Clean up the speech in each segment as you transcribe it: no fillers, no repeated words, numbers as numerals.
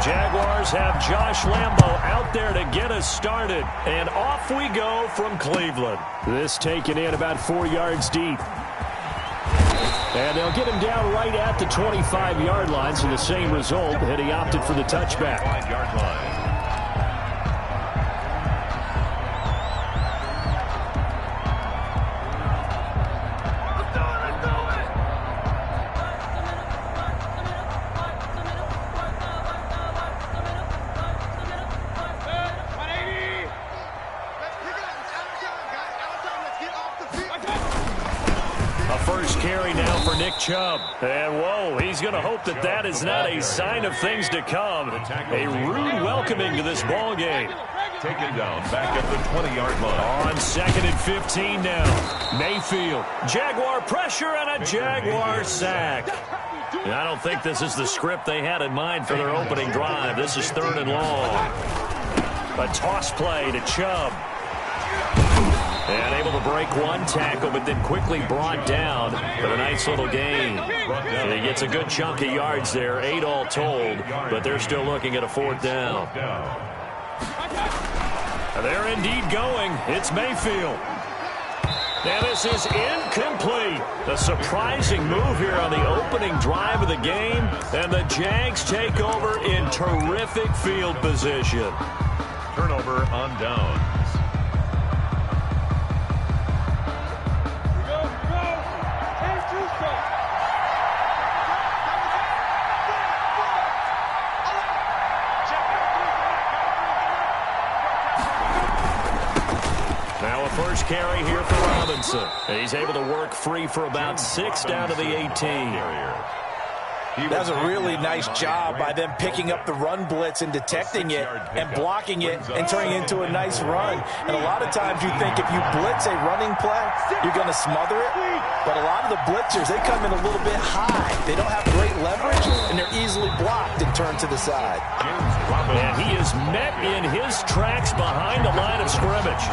Jaguars have Josh Lambo out there to get us started. And off we go from Cleveland. This taken in about 4 yards deep. And they'll get him down right at the 25-yard line, so the same result, and he opted for the touchback. 5-yard line. Chubb. And, whoa, he's going to hope that that is not a sign of things to come. A rude welcoming to this ball game. Taken down back at the 20-yard line. On 2nd and 15 now. Mayfield. Jaguar pressure and a Jaguar sack. And I don't think this is the script they had in mind for their opening drive. This is 3rd and long. A toss play to Chubb. And able to break one tackle, but then quickly brought down. But a nice little gain. And he gets a good chunk of yards there, 8 all told, but they're still looking at a 4th down. They're indeed going. It's Mayfield. And this is incomplete. A surprising move here on the opening drive of the game. And the Jags take over in terrific field position. Turnover on downs. First carry here for Robinson. He's able to work free for about 6 down to the 18. That was a really nice job by them picking up the run blitz and detecting it and blocking it and turning it into a nice run. And a lot of times you think if you blitz a running play, you're going to smother it. But a lot of the blitzers, they come in a little bit high. They don't have great leverage, and they're easily blocked and turned to the side. And he is met in his tracks behind the line of scrimmage.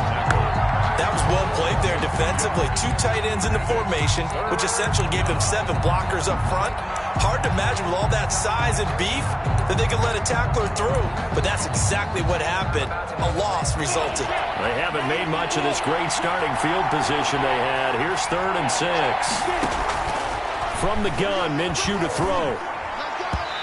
That was well played there defensively. 2 tight ends in the formation, which essentially gave them 7 blockers up front. Hard to imagine with all that size and beef that they could let a tackler through. But that's exactly what happened. A loss resulted. They haven't made much of this great starting field position they had. Here's 3rd and 6. From the gun, Minshew to throw.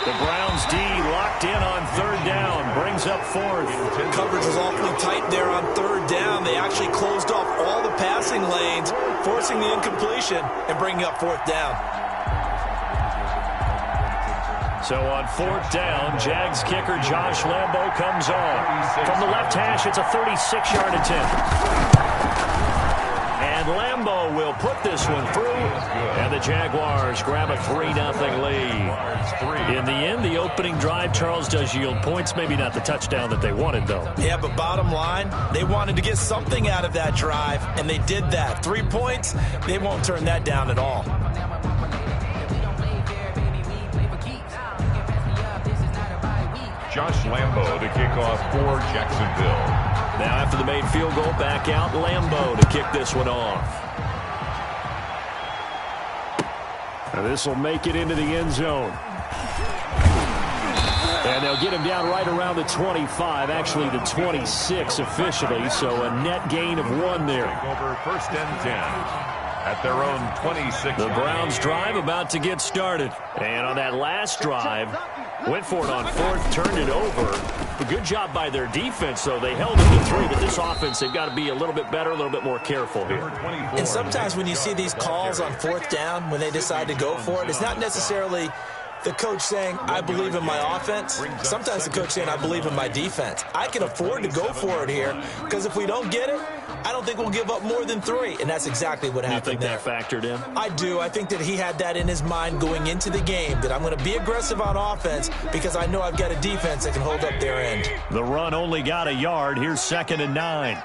The Browns D locked in on 3rd down, brings up 4th. Coverage was awfully tight there on 3rd down. They actually closed off all the passing lanes, forcing the incompletion and bringing up 4th down. So on 4th down, Jags kicker Josh Lambo comes on. From the left hash, it's a 36-yard attempt. And Lambo will put this one through, and the Jaguars grab a 3-0 lead. In the end, the opening drive, Charles, does yield points. Maybe not the touchdown that they wanted, though. Yeah, but bottom line, they wanted to get something out of that drive, and they did that. 3 points, they won't turn that down at all. Josh Lambo to kick off for Jacksonville. Now after the made field goal, back out Lambo to kick this one off. Now this will make it into the end zone. And they'll get him down right around the 25, actually the 26 officially, so a net gain of 1 there. Over 1st and 10 at their own 26. The Browns drive about to get started. And on that last drive, went for it on 4th, turned it over. A good job by their defense, though. They held it to 3, but this offense, they've got to be a little bit better, a little bit more careful here. And sometimes when you see these calls on 4th down, when they decide to go for it, it's not necessarily the coach saying, I believe in my offense. Sometimes the coach saying, I believe in my defense. I can afford to go for it here, because if we don't get it, I don't think we'll give up more than 3, and that's exactly what happened there. You think that factored in? I do. I think that he had that in his mind going into the game, that I'm going to be aggressive on offense because I know I've got a defense that can hold up their end. The run only got a yard. Here's 2nd and 9.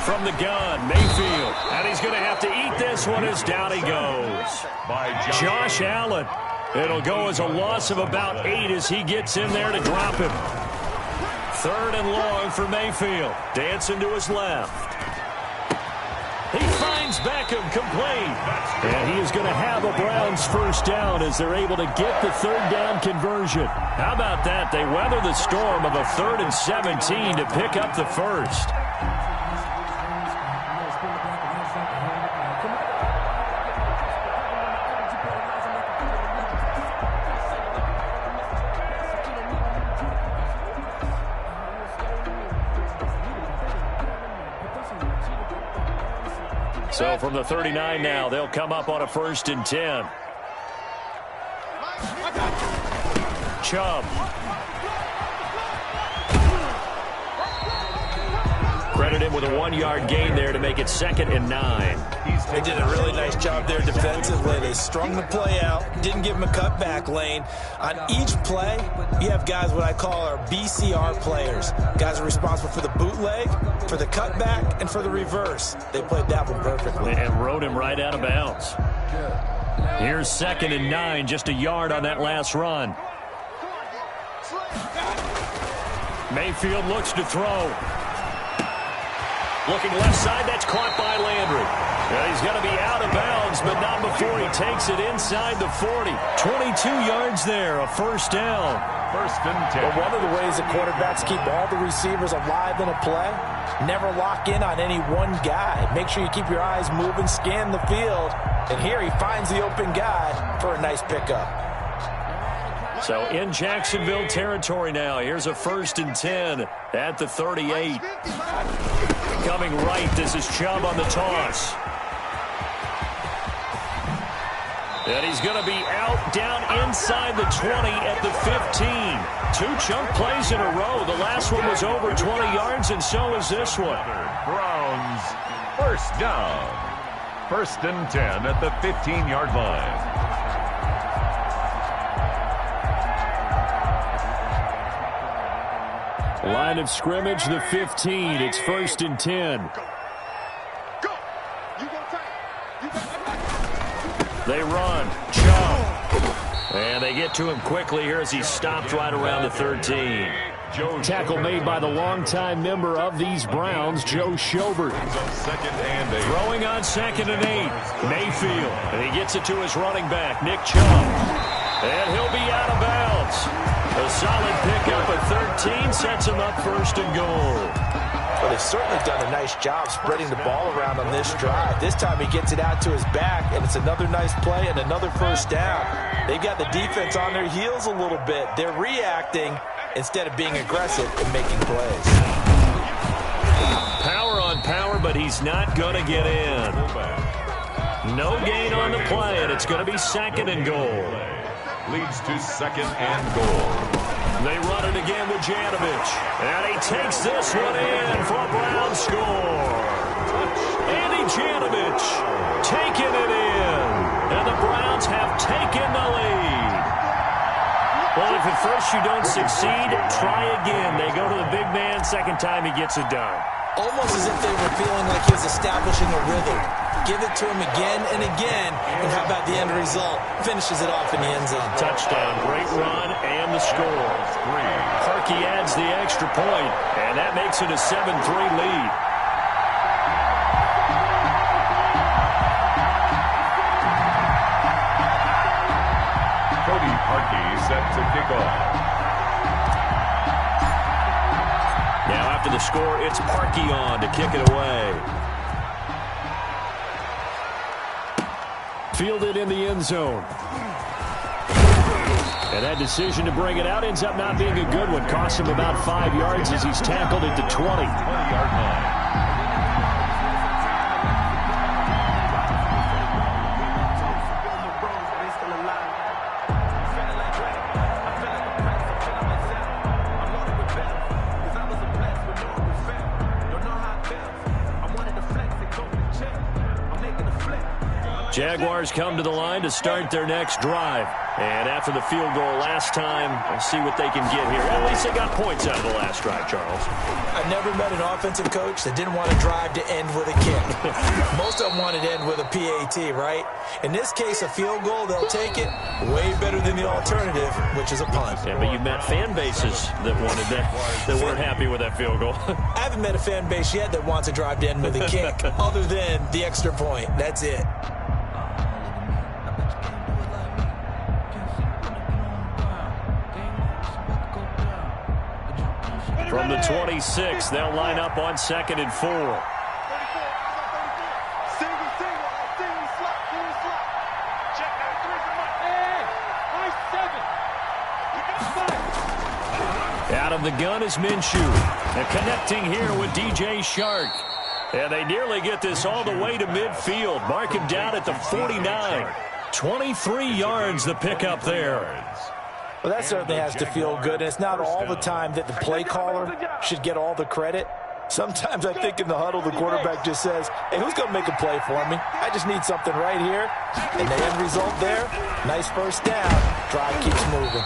From the gun, Mayfield. And he's going to have to eat this one as down he goes. By Josh Allen. It'll go as a loss of about 8 as he gets in there to drop him. 3rd and long for Mayfield. Dancing to his left. He finds Beckham, complete. And he is going to have a Browns first down as they're able to get the third down conversion. How about that? They weather the storm of a 3rd and 17 to pick up the first. So from the 39 now, they'll come up on a 1st and 10. Chubb. Credit him with a 1-yard gain there to make it 2nd and 9. They did a really nice job there defensively. They strung the play out, didn't give him a cutback lane. On each play, you have guys what I call our BCR players. Guys are responsible for the bootleg, for the cutback, and for the reverse. They played that one perfectly. And rode him right out of bounds. Here's 2nd and 9, just a yard on that last run. Mayfield looks to throw. Looking left side, that's caught by Landry. He's going to be out of bounds, but not before he takes it inside the 40. 22 yards there, a 1st down. 1st and 10. Well, one of the ways that quarterbacks keep all the receivers alive in a play, never lock in on any one guy. Make sure you keep your eyes moving, scan the field. And here he finds the open guy for a nice pickup. So in Jacksonville territory now. Here's a 1st and 10 at the 38. Coming right, this is Chubb on the toss. And he's going to be out down inside the 20 at the 15. 2 chunk plays in a row. The last one was over 20 yards, and so is this one. Browns, 1st down. 1st and 10 at the 15-yard line. Line of scrimmage, the 15. It's 1st and 10. They run. Chubb. And they get to him quickly here as he stopped right around the 13. Tackle made by the longtime member of these Browns, Joe Schobert. Throwing on 2nd and 8. Mayfield. And he gets it to his running back, Nick Chubb. And he'll be out of bounds. A solid pickup at 13 sets him up 1st and goal. Well, they've certainly done a nice job spreading the ball around on this drive. This time he gets it out to his back, and it's another nice play and another 1st down. They've got the defense on their heels a little bit. They're reacting instead of being aggressive and making plays. Power on power, but he's not going to get in. No gain on the play, and it's going to be 2nd and goal. Leads to 2nd and goal. They run it again with Janovich. And he takes this one in for a Brown score. Andy Janovich taking it in. And the Browns have taken the lead. Well, if at first you don't succeed, try again. They go to the big man. 2nd time he gets it done. Almost as if they were feeling like he was establishing a rhythm. Give it to him again and again. And how about the end result? Finishes it off in the end zone. Touchdown, great run, and the score. Parkey adds the extra point, and that makes it a 7-3 lead. Cody Parkey set to kick off. Now after the score, it's Parkey on to kick it away. Fielded in the end zone. And that decision to bring it out ends up not being a good one. Costs him about 5 yards as he's tackled at the 20-yard line. Jaguars come to the line to start their next drive. And after the field goal last time, we'll see what they can get here. At least they got points out of the last drive, Charles. I've never met an offensive coach that didn't want to drive to end with a kick. Most of them wanted to end with a PAT, right? In this case, a field goal, they'll take it way better than the alternative, which is a punt. Yeah, but you've met fan bases that wanted that, that weren't happy with that field goal. I haven't met a fan base yet that wants to drive to end with a kick, other than the extra point. That's it. From the 26, they'll line up on 2nd and 4. Out of the gun is Minshew. And connecting here with DJ Shark. And they nearly get this all the way to midfield. Mark him down at the 49. 23 yards the pickup there. Well, that certainly has to feel good. And it's not all the time that the play caller should get all the credit. Sometimes I think in the huddle, the quarterback just says, hey, who's going to make a play for me? I just need something right here. And the end result there, nice first down. Drive keeps moving.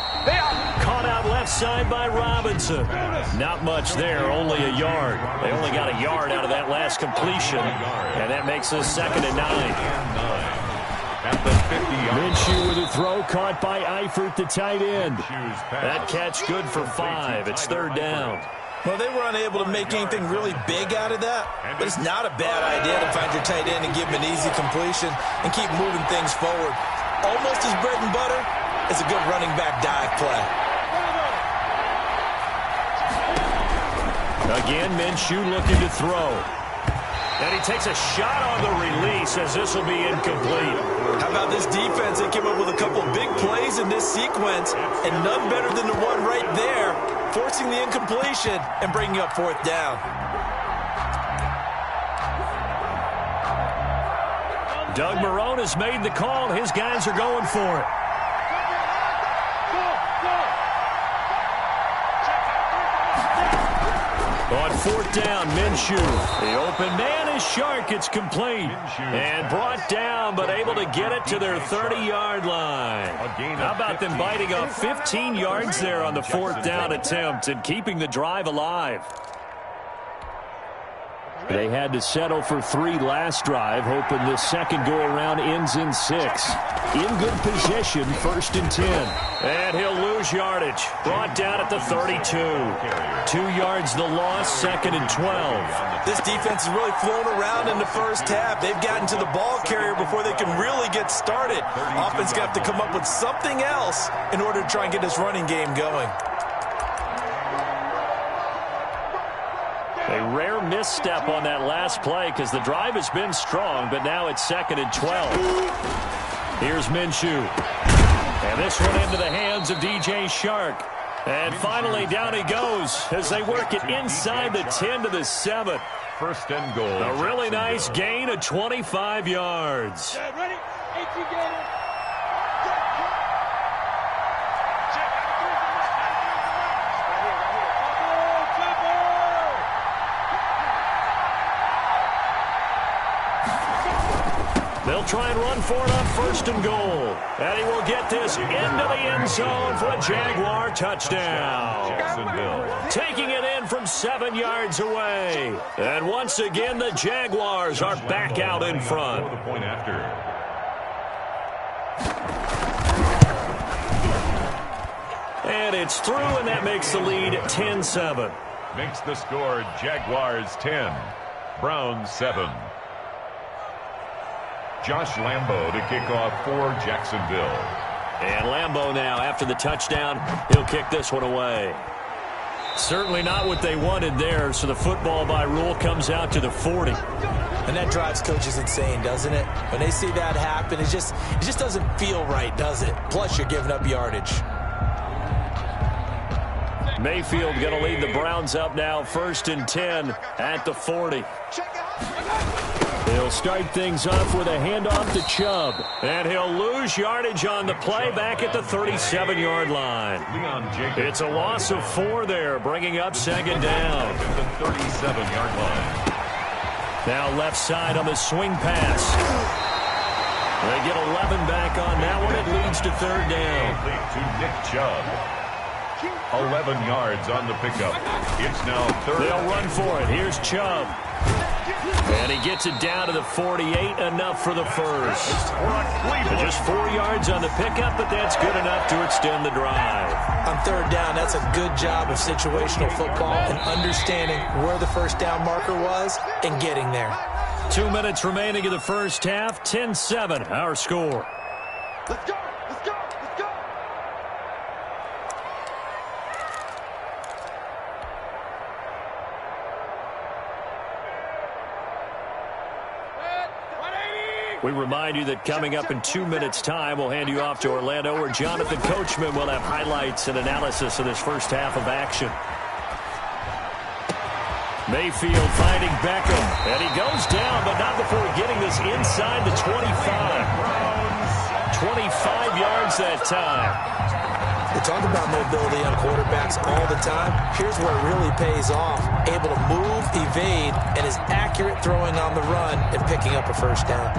Caught out left side by Robinson. Not much there, only a yard. They only got a yard out of that last completion. And that makes us 2nd and 9. At the 50-yard Minshew with a throw caught by Eifert, the tight end. That catch good for 5. It's 3rd down. Well, they were unable to make anything really big out of that, but it's not a bad idea to find your tight end and give him an easy completion and keep moving things forward. Almost as bread and butter as a good running back dive play. Again, Minshew looking to throw. And he takes a shot on the release as this will be incomplete. How about this defense? They came up with a couple of big plays in this sequence, and none better than the one right there, forcing the incompletion and bringing up 4th down. Doug Marrone has made the call. His guys are going for it. On 4th down, Minshew. The open man is Shark. It's complete. And brought down, but able to get it to their 30-yard line. How about them biting off 15 yards there on the 4th down attempt and keeping the drive alive? They had to settle for 3 last drive, hoping the second go-around ends in 6. In good position, 1st and 10. And he'll lose yardage. Brought down at the 32. 2 yards the loss, 2nd and 12. This defense has really flown around in the first half. They've gotten to the ball carrier before they can really get started. Offense got to come up with something else in order to try and get this running game going. A rare misstep on that last play because the drive has been strong, but now it's 2nd and 12. Here's Minshew. And this one into the hands of DJ Shark. And finally, down he goes as they work it inside the 10 to the 7. 1st and goal. A really nice gain of 25 yards. Ready? 18 gainer. They'll try and run for it on 1st and goal. And he will get this into the end zone for a Jaguar touchdown. Taking it in from 7 yards away. And once again, the Jaguars are back out in front. The point after. And it's through, and that makes the lead 10-7. Makes the score Jaguars 10, Browns 7. Josh Lambo to kick off for Jacksonville. And Lambo now, after the touchdown, he'll kick this one away. Certainly not what they wanted there, so the football by rule comes out to the 40. And that drives coaches insane, doesn't it? When they see that happen, it just doesn't feel right, does it? Plus, you're giving up yardage. Mayfield going to lead the Browns up now, 1st and 10 at the 40. He'll start things off with a handoff to Chubb. And he'll lose yardage on the play back at the 37-yard line. It's a loss of 4 there, bringing up 2nd down. At the 37-yard line. Now left side on the swing pass. They get 11 back on that one. It leads to third down. Complete to Nick Chubb. 11 yards on the pickup. It's now third. They'll run for it. Here's Chubb. And he gets it down to the 48, enough for the first. Just 4 yards on the pickup, but that's good enough to extend the drive. On third down, that's a good job of situational football and understanding where the first down marker was and getting there. 2 minutes remaining in the first half. 10-7, our score. Let's go! Let's go! Let's go! We remind you that coming up in 2 minutes' time, we'll hand you off to Orlando, where Jonathan Coachman will have highlights and analysis of this first half of action. Mayfield finding Beckham, and he goes down, but not before getting this inside the 25. 25 yards that time. They talk about mobility on quarterbacks all the time. Here's where it really pays off. Able to move, evade, and is accurate throwing on the run and picking up a first down.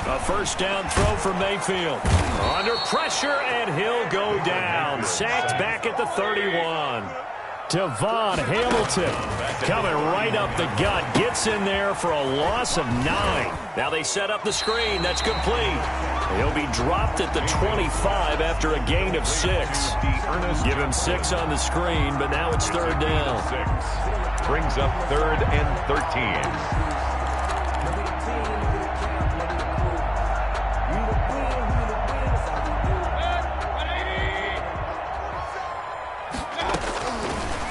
A first down throw for Mayfield. Under pressure, and he'll go down. Sacked back at the 31. Devon Hamilton coming right up the gut. Gets in there for a loss of 9. Now they set up the screen. That's complete. He'll be dropped at the 25 after a gain of 6. Give him 6 on the screen, but now it's third down. 6 brings up 3rd and 13.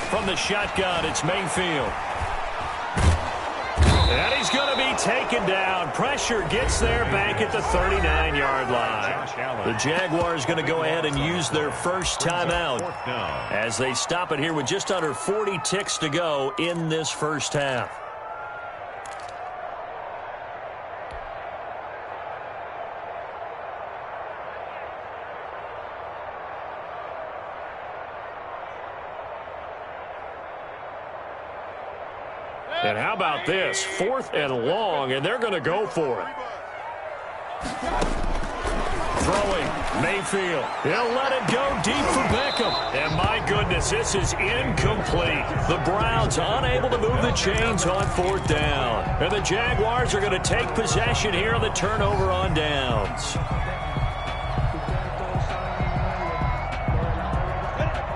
From the shotgun, it's Mayfield. And he's going to be taken down. Pressure gets there back at the 39-yard line. The Jaguars going to go ahead and use their first timeout as they stop it here with just under 40 ticks to go in this first half. And how about this? 4th and long, and they're going to go for it. Throwing, Mayfield. He'll let it go deep for Beckham. And my goodness, this is incomplete. The Browns unable to move the chains on 4th down. And the Jaguars are going to take possession here on the turnover on downs.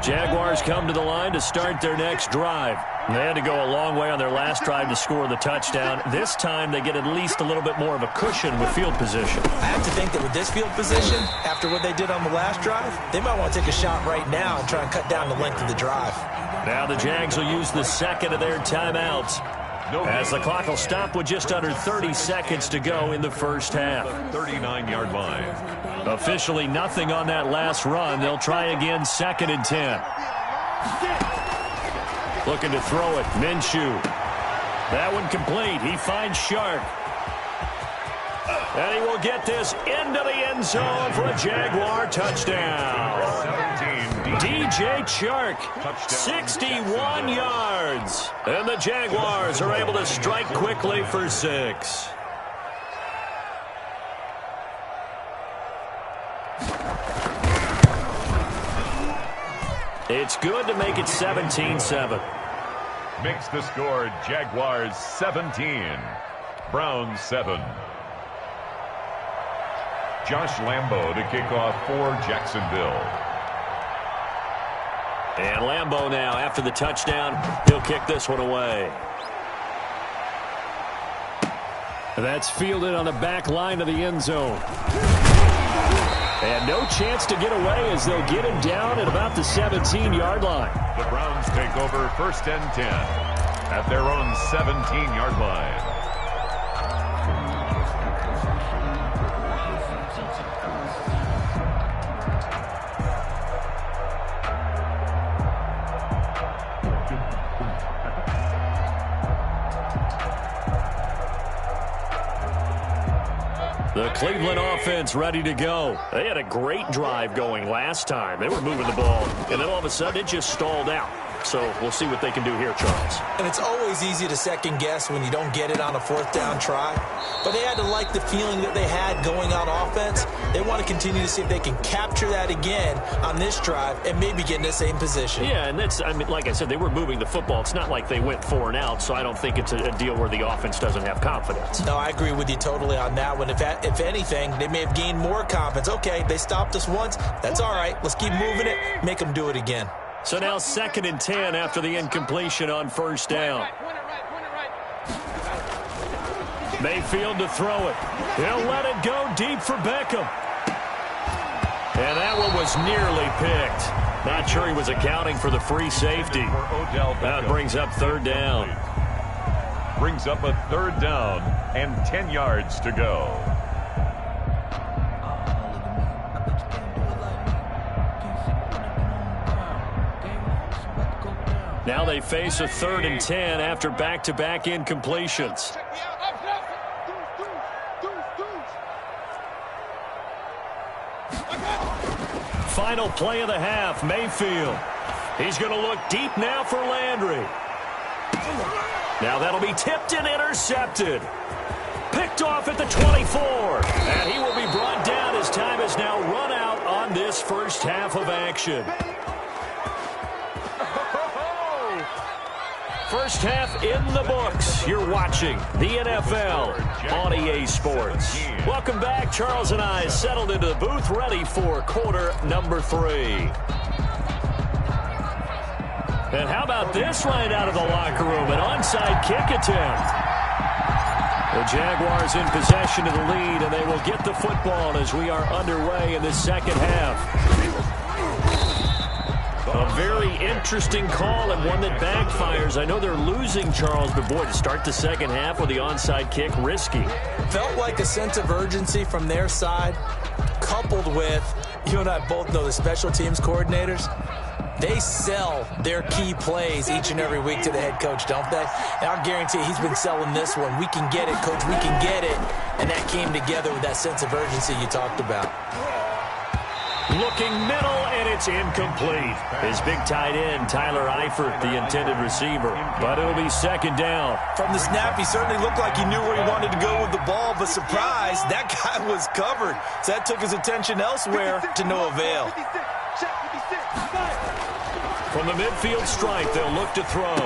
Jaguars come to the line to start their next drive. They had to go a long way on their last drive to score the touchdown. This time they get at least a little bit more of a cushion with field position. I have to think that with this field position, after what they did on the last drive, they might want to take a shot right now and try and cut down the length of the drive. Now the Jags will use the second of their timeouts as the clock will stop with just under 30 seconds to go in the first half. 39-yard line. Officially nothing on that last run. They'll try again, 2nd and 10. Looking to throw it, Minshew. That one complete. He finds Shark. And he will get this into the end zone for a Jaguar touchdown. DJ Chark, 61 yards. And the Jaguars are able to strike quickly for 6. It's good to make it 17-7. Makes the score Jaguars 17, Browns 7. Josh Lambo to kick off for Jacksonville. And Lambo now, after the touchdown, he'll kick this one away. That's fielded on the back line of the end zone. And no chance to get away as they'll get him down at about the 17-yard line. The Browns take over 1st and 10 at their own 17-yard line. The Cleveland offense ready to go. They had a great drive going last time. They were moving the ball, and then all of a sudden it just stalled out. So we'll see what they can do here, Charles. And it's always easy to second guess when you don't get it on a fourth down try. But they had to like the feeling that they had going on offense. They want to continue to see if they can capture that again on this drive and maybe get in the same position. Yeah, and that's, I mean, like I said, they were moving the football. It's not like they went 4 and out, so I don't think it's a deal where the offense doesn't have confidence. No, I agree with you totally on that one. If anything, they may have gained more confidence. Okay, they stopped us once. That's all right. Let's keep moving it. Make them do it again. So now 2nd and 10 after the incompletion on first down. Mayfield to throw it. He'll let it go deep for Beckham. And that one was nearly picked. Not sure he was accounting for the free safety. That brings up 3rd down. Brings up a 3rd down and 10 yards to go. Now they face a 3rd and 10 after back-to-back incompletions. Final play of the half, Mayfield. He's going to look deep now for Landry. Now that'll be tipped and intercepted. Picked off at the 24. And he will be brought down as time has now run out on this first half of action. First half in the books. You're watching the NFL on EA Sports. Welcome back. Charles and I settled into the booth, ready for quarter number 3. And how about this right out of the locker room? An onside kick attempt. The Jaguars in possession of the lead, and they will get the football as we are underway in the second half. A very interesting call and one that backfires. I know they're losing, Charles, but boy, to start the second half with the onside kick, risky. Felt like a sense of urgency from their side, coupled with, you and I both know the special teams coordinators, they sell their key plays each and every week to the head coach, don't they? And I'll guarantee he's been selling this one. We can get it, coach, we can get it. And that came together with that sense of urgency you talked about. Looking middle, and it's incomplete. His big tight end, Tyler Eifert, the intended receiver. But it'll be 2nd down. From the snap, he certainly looked like he knew where he wanted to go with the ball, but surprise, that guy was covered. So that took his attention elsewhere to no avail. From the midfield stripe, they'll look to throw.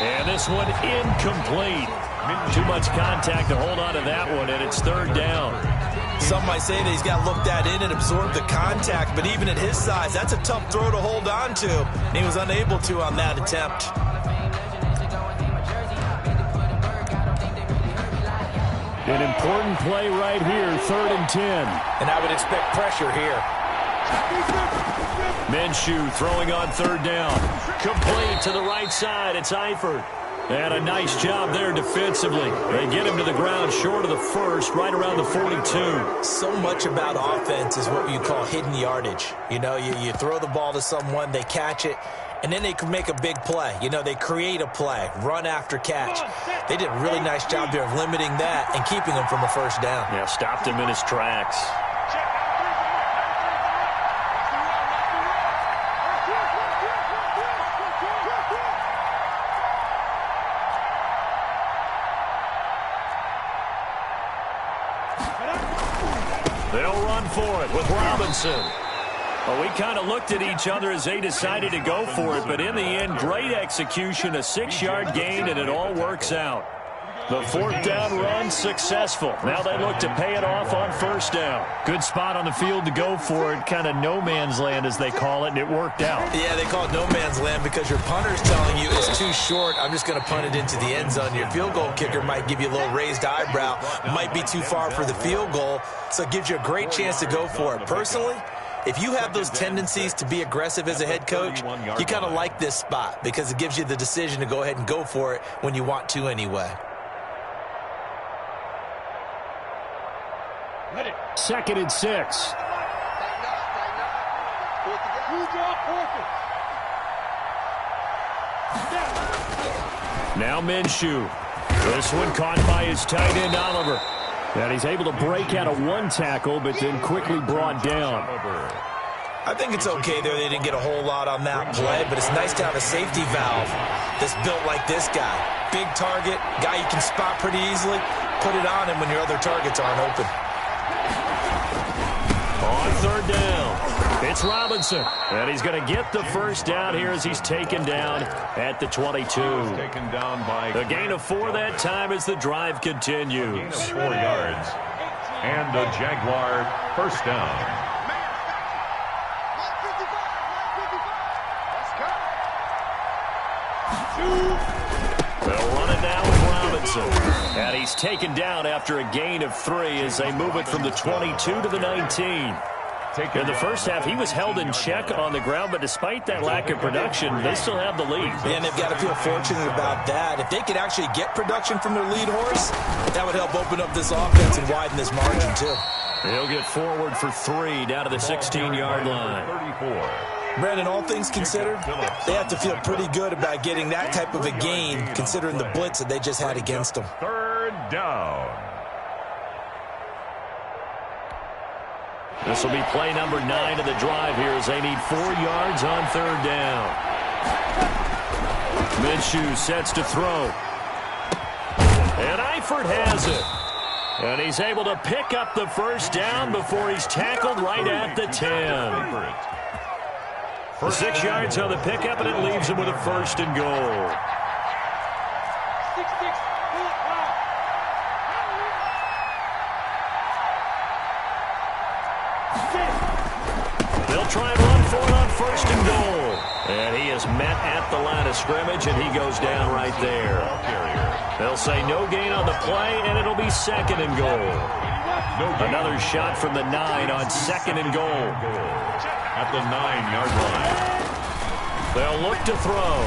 And this one incomplete. Too much contact to hold on to that one, and it's 3rd down. Some might say that he's got to look that in and absorb the contact, but even at his size, that's a tough throw to hold on to. And he was unable to on that attempt. An important play right here, 3rd and 10. And I would expect pressure here. Minshew throwing on 3rd down. Complete to the right side. It's Eifert. And a nice job there defensively. They get him to the ground short of the first, right around the 42. So much about offense is what you call hidden yardage. You know, you throw the ball to someone, they catch it, and then they can make a big play. You know, they create a play, run after catch. They did a really nice job there of limiting that and keeping him from a first down. Yeah, stopped him in his tracks. They'll run for it with Robinson. Well, we kind of looked at each other as they decided to go for it, but in the end, great execution, a 6-yard gain, and it all works out. The 4th down run successful. Now they look to pay it off on 1st down. Good spot on the field to go for it, kind of no man's land as they call it, and it worked out. Yeah, they call it no man's land because your punter's telling you it's too short. I'm just going to punt it into the end zone. Your field goal kicker might give you a little raised eyebrow, might be too far for the field goal, so it gives you a great chance to go for it. Personally, if you have those tendencies to be aggressive as a head coach, you kind of like this spot because it gives you the decision to go ahead and go for it when you want to anyway. 2nd and 6. Now Minshew. This one caught by his tight end, Oliver. And he's able to break out of one tackle, but then quickly brought down. I think it's okay there. They didn't get a whole lot on that play, but it's nice to have a safety valve that's built like this guy. Big target, guy you can spot pretty easily. Put it on him when your other targets aren't open. On third down, it's Robinson. And he's going to get the first down here as he's taken down at the 22. Taken down by A gain of 4 that time as the drive continues. 4 yards. And a Jaguar first down. They'll run it now with Robinson. And he's taken down after a gain of 3 as they move it from the 22 to the 19. In the first half, he was held in check on the ground, but despite that lack of production, they still have the lead. And they've got to feel fortunate about that. If they could actually get production from their lead horse, that would help open up this offense and widen this margin, too. He'll get forward for 3 down to the 16-yard line. 34. Brandon, all things considered, they have to feel pretty good about getting that type of a gain, considering the blitz that they just had against them. Third down. This will be play number 9 of the drive here as they need 4 yards on third down. Minshew sets to throw. And Eifert has it. And he's able to pick up the first down before he's tackled right at the 10. 6 yards on the pickup, and it leaves him with a first and goal. They'll try and run for it on first and goal. And he is met at the line of scrimmage, and he goes down right there. They'll say no gain on the play, and it'll be second and goal. Another shot from the 9 on second and goal. At the 9-yard line. They'll look to throw.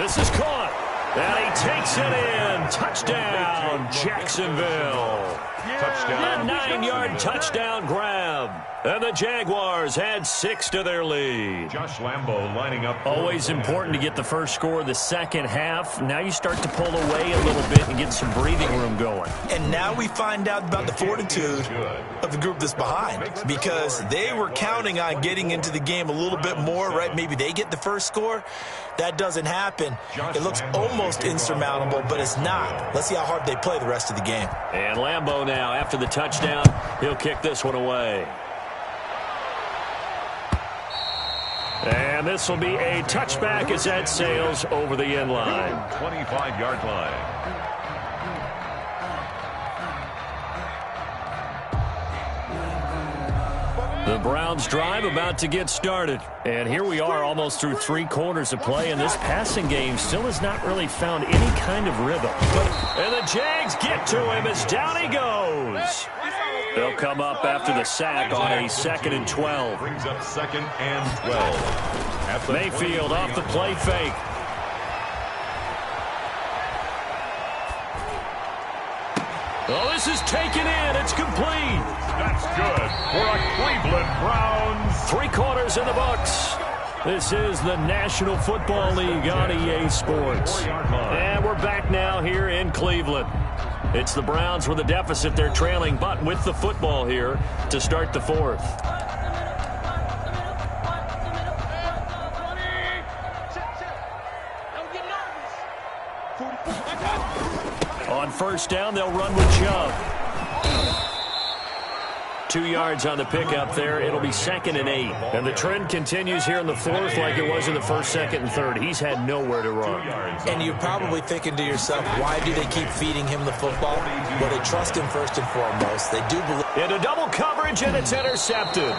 This is caught. And he takes it in. Touchdown, Jacksonville. Touchdown. A 9-yard touchdown grab. And the Jaguars add 6 to their lead. Josh Lambo lining up. Always important to get the first score of the second half. Now you start to pull away a little bit and get some breathing room going. And now we find out about the fortitude of the group that's behind, because they were counting on getting into the game a little bit more, right? Maybe they get the first score. That doesn't happen. It looks almost insurmountable, but it's not. Let's see how hard they play the rest of the game. And Lambo now, after the touchdown, he'll kick this one away. And this will be a touchback as that sails over the end line. 25-yard line. The Browns drive about to get started. And here we are almost through 3 quarters of play, and this passing game still has not really found any kind of rhythm. And the Jags get to him as down he goes. They'll come up after the sack on a 2nd and 12. Brings up 2nd and 12. Mayfield off the play fake. Oh, this is taken in. It's complete. That's good for a Cleveland Browns. 3 quarters in the books. This is the National Football League on EA Sports. And we're back now here in Cleveland. It's the Browns with a deficit. They're trailing, but with the football here to start the 4th. On first down, they'll run with Chubb. 2 yards on the pickup there. It'll be 2nd and 8. And the trend continues here in the 4th like it was in the 1st, 2nd, and 3rd. He's had nowhere to run. And you're probably thinking to yourself, why do they keep feeding him the football? Well, they trust him first and foremost. They do believe. Into double coverage, and it's intercepted.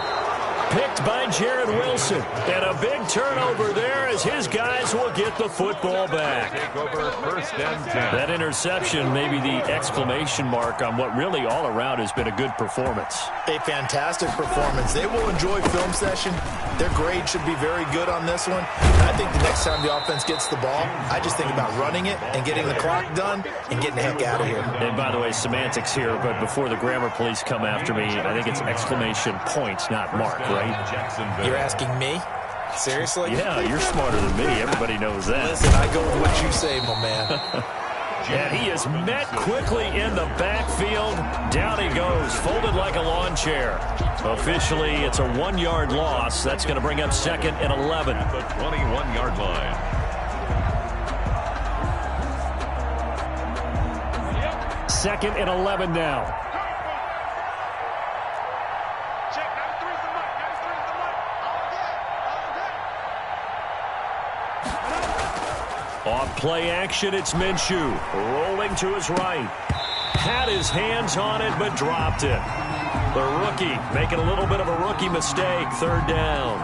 Picked by Jared Wilson. And a big turnover there as his guys will get the football back. Take over 1st and 10. That interception may be the exclamation mark on what really all around has been a good performance. A fantastic performance. They will enjoy film session. Their grade should be very good on this one. And I think the next time the offense gets the ball, I just think about running it and getting the clock done and getting the heck out of here. And by the way, semantics here, but before the grammar police come after me, I think it's exclamation points, not mark, right? You're asking me? Seriously? Yeah, you're smarter than me. Everybody knows that. Listen, I go with what you say, my man. And he is met quickly in the backfield. Down he goes, folded like a lawn chair. Officially, it's a 1-yard loss. That's going to bring up 2nd and 11. At the 21-yard line. Second and 11 now. Off play action, it's Minshew. Rolling to his right. Had his hands on it, but dropped it. The rookie making a little bit of a rookie mistake. 3rd down.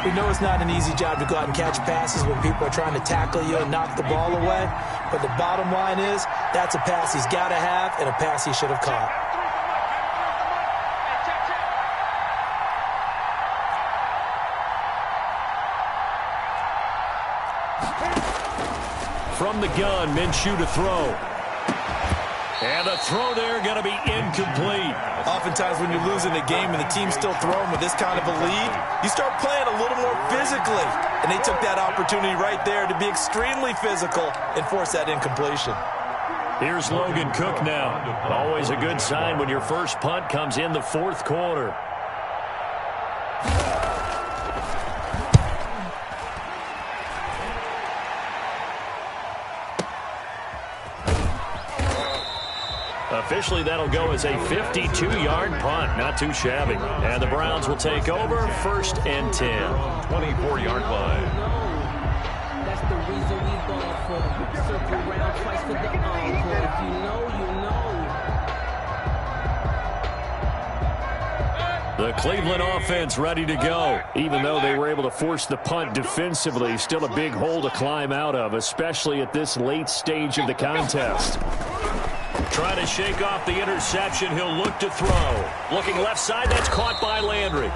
We know it's not an easy job to go out and catch passes when people are trying to tackle you and knock the ball away. But the bottom line is, that's a pass he's got to have and a pass he should have caught. From the gun, Minshew to throw. And the throw there going to be incomplete. Oftentimes when you're losing a game and the team's still throwing with this kind of a lead, you start playing a little more physically. And they took that opportunity right there to be extremely physical and force that incompletion. Here's Logan Cook now. Always a good sign when your first punt comes in the 4th quarter. Officially, that'll go as a 52-yard punt. Not too shabby. And the Browns will take over 1st and 10. 24-yard line. That's the reason we ball for. Circle round twice for the encore. If you know, you know. The Cleveland offense ready to go. Even though they were able to force the punt defensively, still a big hole to climb out of, especially at this late stage of the contest. Trying to shake off the interception. He'll look to throw. Looking left side. That's caught by Landry.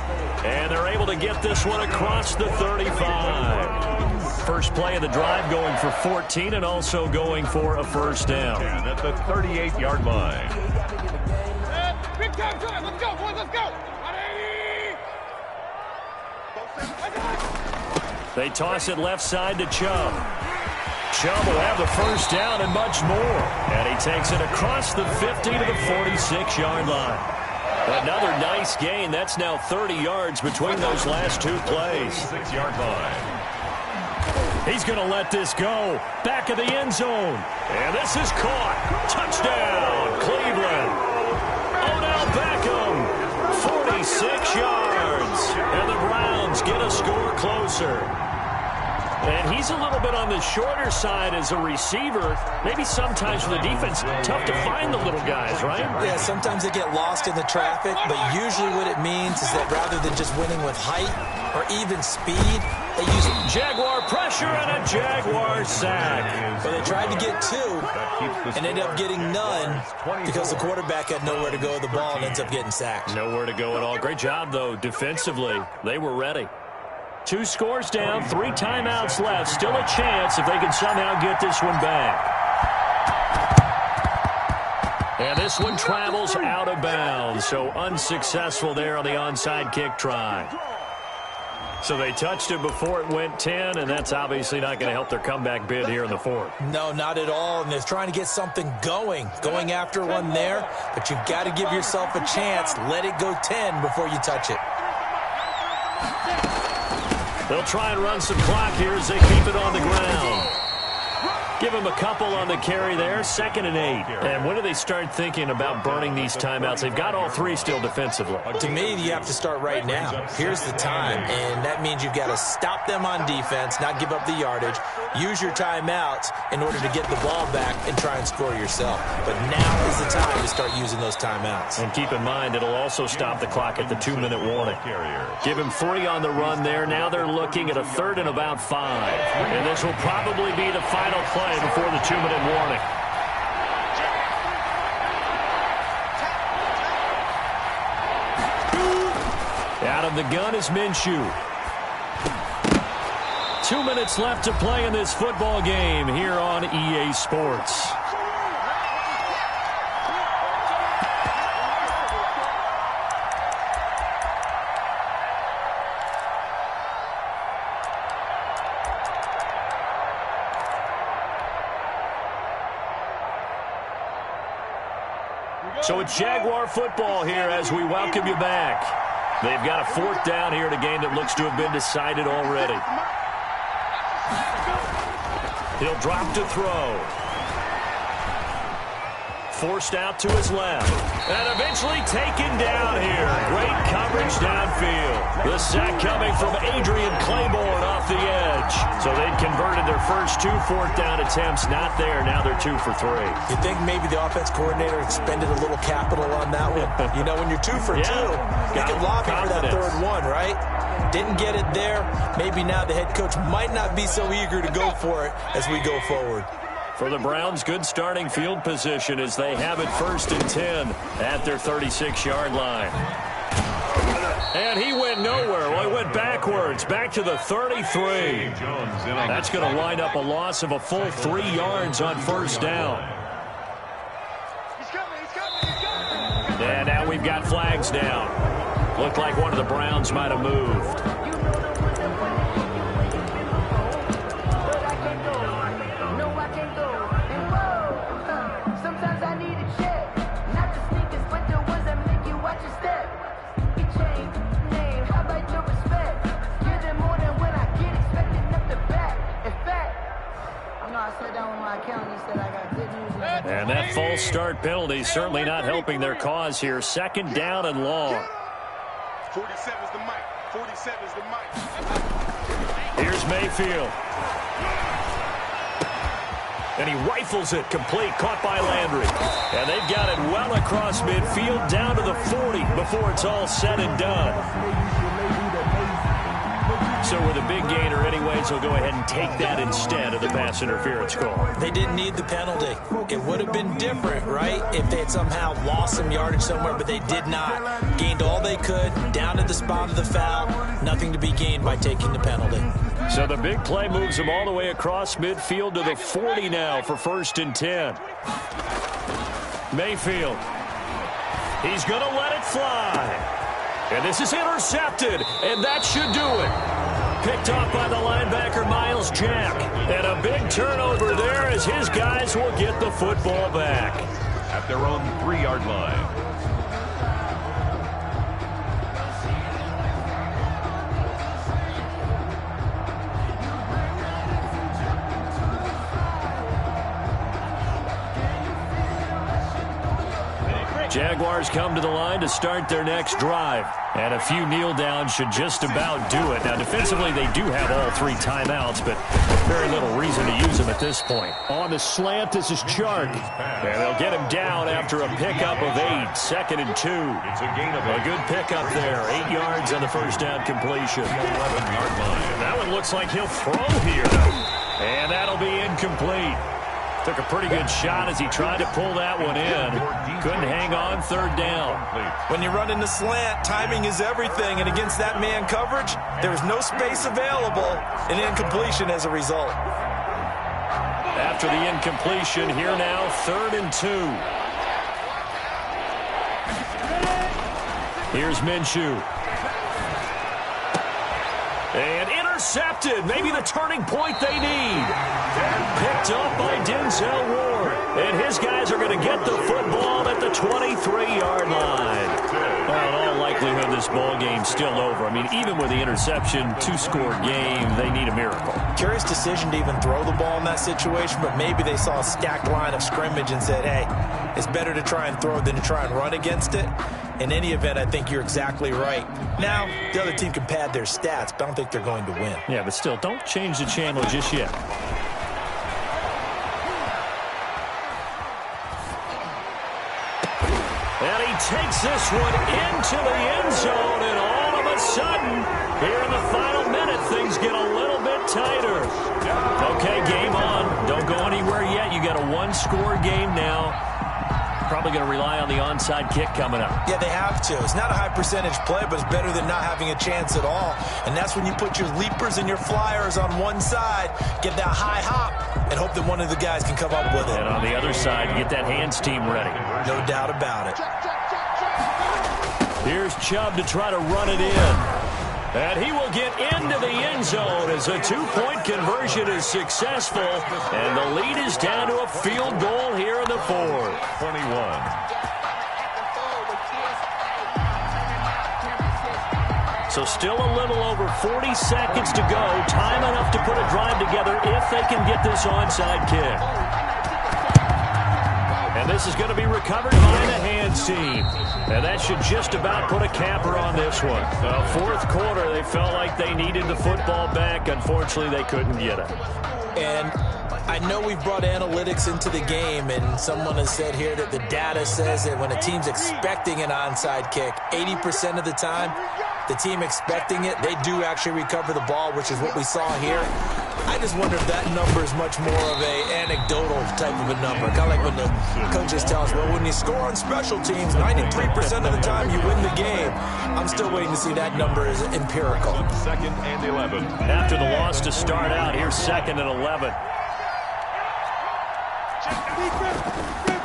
And they're able to get this one across the 35. First play of the drive going for 14 and also going for a 1st down. And at the 38-yard line. Big time drive. Let's go, boys. Let's go. They toss it left side to Chubb. Chubb will have the 1st down and much more. And he takes it across the 50 to the 46-yard line. Another nice gain. That's now 30 yards between those last 2 plays. 6-yard line. He's going to let this go. Back of the end zone. And this is caught. Touchdown, Cleveland. Odell Beckham, 46 yards. And the Browns get a score closer. And he's a little bit on the shorter side as a receiver. Maybe sometimes for the defense, tough to find the little guys, right? Yeah, sometimes they get lost in the traffic, but usually what it means is that rather than just winning with height or even speed, they use Jaguar pressure and a Jaguar sack. But they tried to get 2 and ended up getting none because the quarterback had nowhere to go with the ball and ends up getting sacked. Nowhere to go at all. Great job, though, defensively. They were ready. 2 scores down, 3 timeouts left. Still a chance if they can somehow get this one back. And this one travels out of bounds, so unsuccessful there on the onside kick try. So they touched it before it went 10, and that's obviously not going to help their comeback bid here in the 4th. No, not at all, and they're trying to get something going after one there, but you've got to give yourself a chance. Let it go 10 before you touch it. They'll try and run some clock here as they keep it on the ground. Give him a couple on the carry there. 2nd and 8. And when do they start thinking about burning these timeouts? They've got all 3 still defensively. To me, you have to start right now. Here's the time, and that means you've got to stop them on defense, not give up the yardage, use your timeouts in order to get the ball back and try and score yourself. But now is the time to start using those timeouts. And keep in mind, it'll also stop the clock at the 2-minute warning. Give him 3 on the run there. Now they're looking at a 3rd and about 5. And this will probably be the final play before the 2-minute warning. Out of the gun is Minshew. 2 minutes left to play in this football game here on EA Sports. So it's Jaguar football here as we welcome you back. They've got a 4th down here in a game that looks to have been decided already. He'll drop to throw. Forced out to his left. And eventually taken down here. Great coverage downfield. The sack coming from Adrian Claiborne off the edge. So they'd converted their first 2 4th down attempts. Not there. Now they're 2 for 3. You think maybe the offense coordinator expended a little capital on that one? You know, when you're 2 for 2, you can lobby for that 3rd one, right? Didn't get it there. Maybe now the head coach might not be so eager to go for it as we go forward. For the Browns, good starting field position as they have it 1st and 10 at their 36-yard line. And he went nowhere. Well, he went backwards, back to the 33. That's going to line up a loss of a full 3 yards on 1st down. And now we've got flags down. Looked like one of the Browns might have moved. And that false start penalty certainly not helping their cause here. 2nd down and long. 47's the mic. 47's the mic. Here's Mayfield. And he rifles it complete, caught by Landry. And they've got it well across midfield, down to the 40 before it's all said and done. So with a big gainer anyways, they'll go ahead and take that instead of the pass interference call. They didn't need the penalty. It would have been different, right, if they had somehow lost some yardage somewhere, but they did not. Gained all they could, down to the spot of the foul. Nothing to be gained by taking the penalty. So the big play moves them all the way across midfield to the 40 now for 1st and 10. Mayfield. He's going to let it fly. And this is intercepted, and that should do it. Picked off by the linebacker, Miles Jack. And a big turnover there as his guys will get the football back. At their own 3-yard line. Jaguars come to the line to start their next drive. And a few kneel downs should just about do it. Now, defensively, they do have all 3 timeouts, but very little reason to use them at this point. On the slant, this is Chark. And they'll get him down after a pickup of 8. 2nd and 2. It's a gain of 8. A good pickup there. 8 yards on the 1st down completion. 11-yard line. That one looks like he'll throw here. And that'll be incomplete. Took a pretty good shot as he tried to pull that one in. Couldn't hang on 3rd down. When you run in the slant, timing is everything, and against that man coverage, there was no space available, and incompletion as a result. After the incompletion, here now, 3rd and 2. Here's Minshew. And intercepted. Maybe the turning point they need. Picked up by Denzel Ward. And his guys are going to get the football at the 23-yard line. Well, in all likelihood, this ball game's still over. I mean, even with the interception, 2-score game, they need a miracle. Curious decision to even throw the ball in that situation, but maybe they saw a stacked line of scrimmage and said, hey, it's better to try and throw than to try and run against it. In any event, I think you're exactly right. Now, the other team can pad their stats, but I don't think they're going to win. Yeah, but still, don't change the channel just yet. And he takes this one into the end zone, and all of a sudden, here in the final minute, things get a little bit tighter. Okay, game on. Don't go anywhere yet. You got a 1-score game now. Probably going to rely on the onside kick coming up. Yeah, they have to. It's not a high percentage play, but it's better than not having a chance at all. And that's when you put your leapers and your flyers on one side, get that high hop, and hope that one of the guys can come up with it. And on the other side, get that hands team ready. No doubt about it. Here's Chubb to try to run it in. And he will get into the end zone as a 2-point conversion is successful. And the lead is down to a field goal here in the 4th. 21. So still a little over 40 seconds to go. Time enough to put a drive together if they can get this onside kick. And this is going to be recovered by the hands team. And that should just about put a capper on this one. Fourth quarter, they felt like they needed the football back. Unfortunately, they couldn't get it. And I know we've brought analytics into the game, and someone has said here that the data says that when a team's expecting an onside kick, 80% of the time, the team expecting it, they do actually recover the ball, which is what we saw here. I just wonder if that number is much more of a anecdotal type of a number. Kind of like when the coaches tell us, well, when you score on special teams, 93% of the time you win the game. I'm still waiting to see that number is empirical. Second and 11. After the loss to start out, here's second and 11.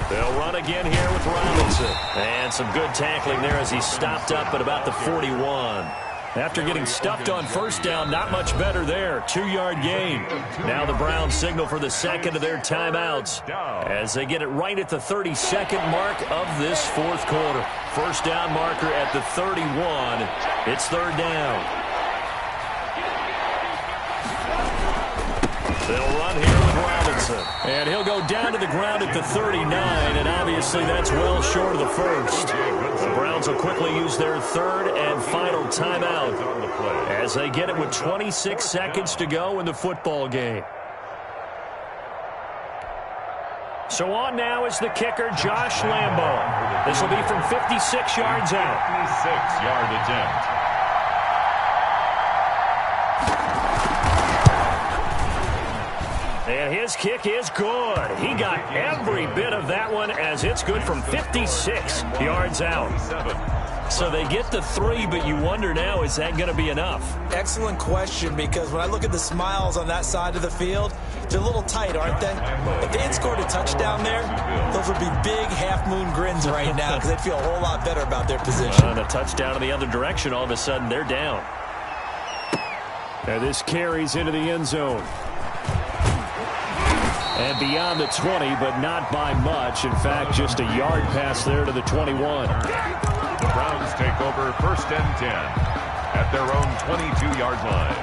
They'll run again here with Robinson. And some good tackling there as he stopped up at about the 41. After getting stuffed on first down, not much better there. 2-yard gain. Now the Browns signal for the second of their timeouts as they get it right at the 32nd mark of this fourth quarter. First down marker at the 31. It's third down. They'll run here with Robinson. And he'll go down to the ground at the 39, and obviously that's well short of the first. The Browns will quickly use their third and final timeout as they get it with 26 seconds to go in the football game. So on now is the kicker, Josh Lambo. This will be from 56 yards out. 56-yard attempt. And his kick is good. He got every bit of that one as it's good from 56 yards out. So they get the 3, but you wonder now, is that going to be enough? Excellent question, because when I look at the smiles on that side of the field, they're a little tight, aren't they? If they had scored a touchdown there, those would be big half-moon grins right now because they'd feel a whole lot better about their position. And a touchdown in the other direction, all of a sudden they're down. And this carries into the end zone. And beyond the 20, but not by much. In fact, just a yard pass there to the 21. The Browns take over first and 10 at their own 22-yard line.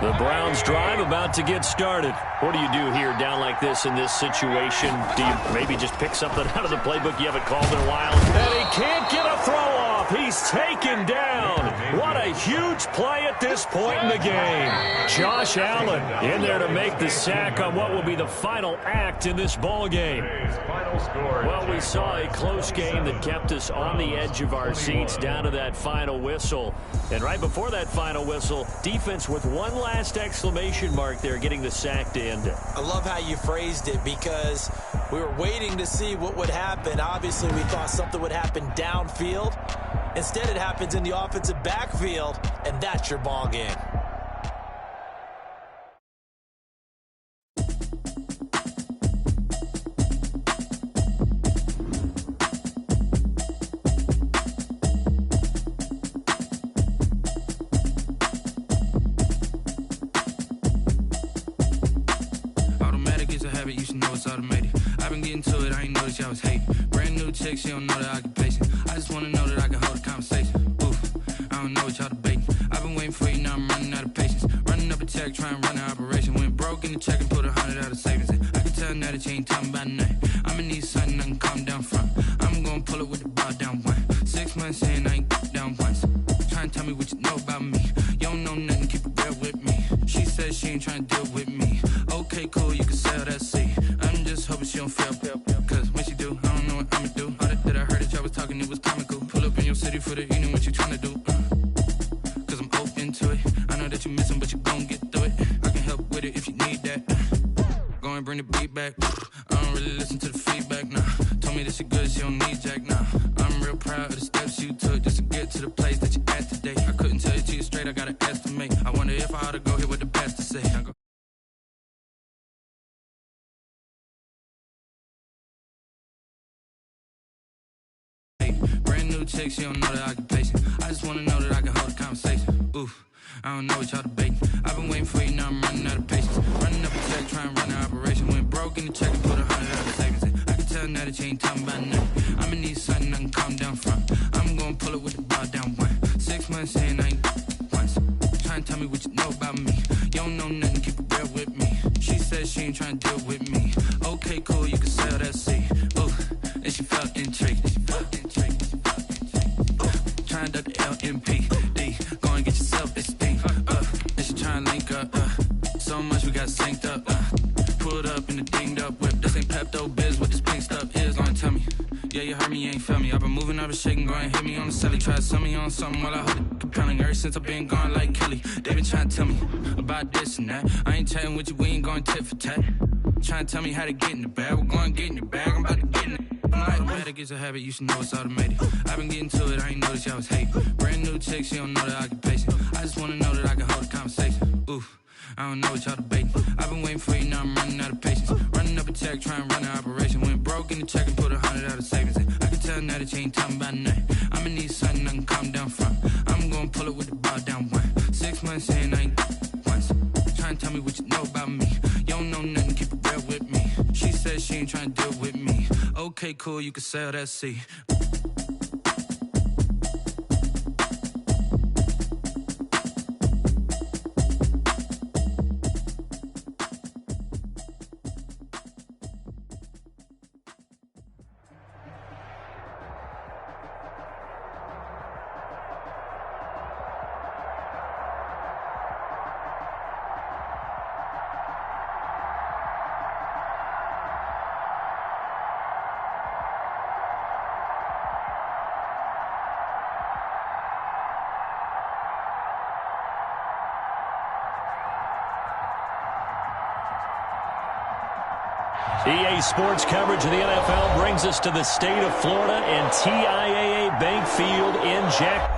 The Browns drive about to get started. What do you do here down like this in this situation? Do you maybe just pick something out of the playbook you haven't called in a while? And he can't get a throw off. He's taken down. What a huge play at this point in the game. Josh Allen in there to make the sack on what will be the final act in this ball game. Well, we saw a close game that kept us on the edge of our seats down to that final whistle. And right before that final whistle, defense with one last exclamation mark there, getting the sack to end it. I love how you phrased it, because we were waiting to see what would happen. Obviously, we thought something would happen downfield. Instead, it happens in the offensive backfield, and that's your ball game. I was hating. Brand new chick, she don't know the occupation. I just wanna know that I can hold a conversation. Oof, I don't know what y'all debating. I've been waiting for you, now I'm running out of patience. Running up a check, trying to run an operation. Went broke in the check and put 100 out of savings in. I can tell now that you ain't talking about nothing. I'ma need something I can calm down from. I'm gonna pull it with the ball down one. 6 months in, I ain't down once. Trying to tell me what you know about me. You don't know nothing, keep it real with me. She says she ain't trying to deal with me. Okay, cool, you can sell that seat. I'm just hoping she don't fail. Cause when she do, I don't know what I'ma do. All that I heard that y'all was talking, it was comical. Pull up in your city for the evening, what you tryna do? Cause I'm open to it. I know that you missing, but you gon' get through it. I can help with it if you need that. Go and bring the beat back. I don't really listen to the feedback, nah. Told me that she good, she don't need jack, nah. I'm real proud of the steps you took just to get to the place that you at today. I couldn't tell it to you straight, I gotta estimate. I wonder if I ought to go here with the best to say. Brand new chick, she don't know the occupation. I just wanna know that I can hold a conversation. Oof, I don't know what y'all debating. I've been waiting for you, now I'm running out of patience. Running up a check, trying to run an operation. Went broke in the check and put 100 out of savings in. I can tell now knowledge, ain't talking about nothing. I'ma need something I can calm down from. I'm gonna pull it with the bar down one. 6 months in, I ain't once. Trying to tell me what you know about me. You don't know nothing, keep it real with me. She said she ain't trying to deal with me. Okay, cool, you can sell that C. Ooh, and she felt intrigued. Trying to duck the LMPD. Go and get yourself this thing. And she trying to link up. So much we got synced up. Pulled up in the dinged up whip. This ain't Pepto-Biz, what this pink stuff is. Long tell me. Yeah, you heard me, you ain't felt me. I've been moving, I've been shaking, go and hit me on the celly. Try to sell me on something while I hold it compelling. Ever since I've been gone like Kelly, they been trying to tell me about this and that. I ain't chatting with you, we ain't going tit for tat. Trying to tell me how to get in the bag. We're going to get in the bag, I'm about to get in it. I'm like, better get a habit, you should know it's automated. I've been getting to it, I ain't noticed y'all was hating. Brand new chick, she don't know the occupation. I just wanna know that I can hold a conversation. Oof, I don't know what y'all debating. I've been waiting for you, now I'm running out of patience. Running up a check, trying to run an operation. Went broke in the check and put 100 out of savings. I can tell now that you ain't talking about nothing. I'ma need something I can calm down from. I'm gonna pull it with the bar down one. 6 months in, I ain't once. Trying to tell me what you know about me. You don't know nothing, keep it real with me. She said she ain't trying to deal with me. Okay, cool, you can sell that C. EA Sports coverage of the NFL brings us to the state of Florida and TIAA Bank Field in Jack.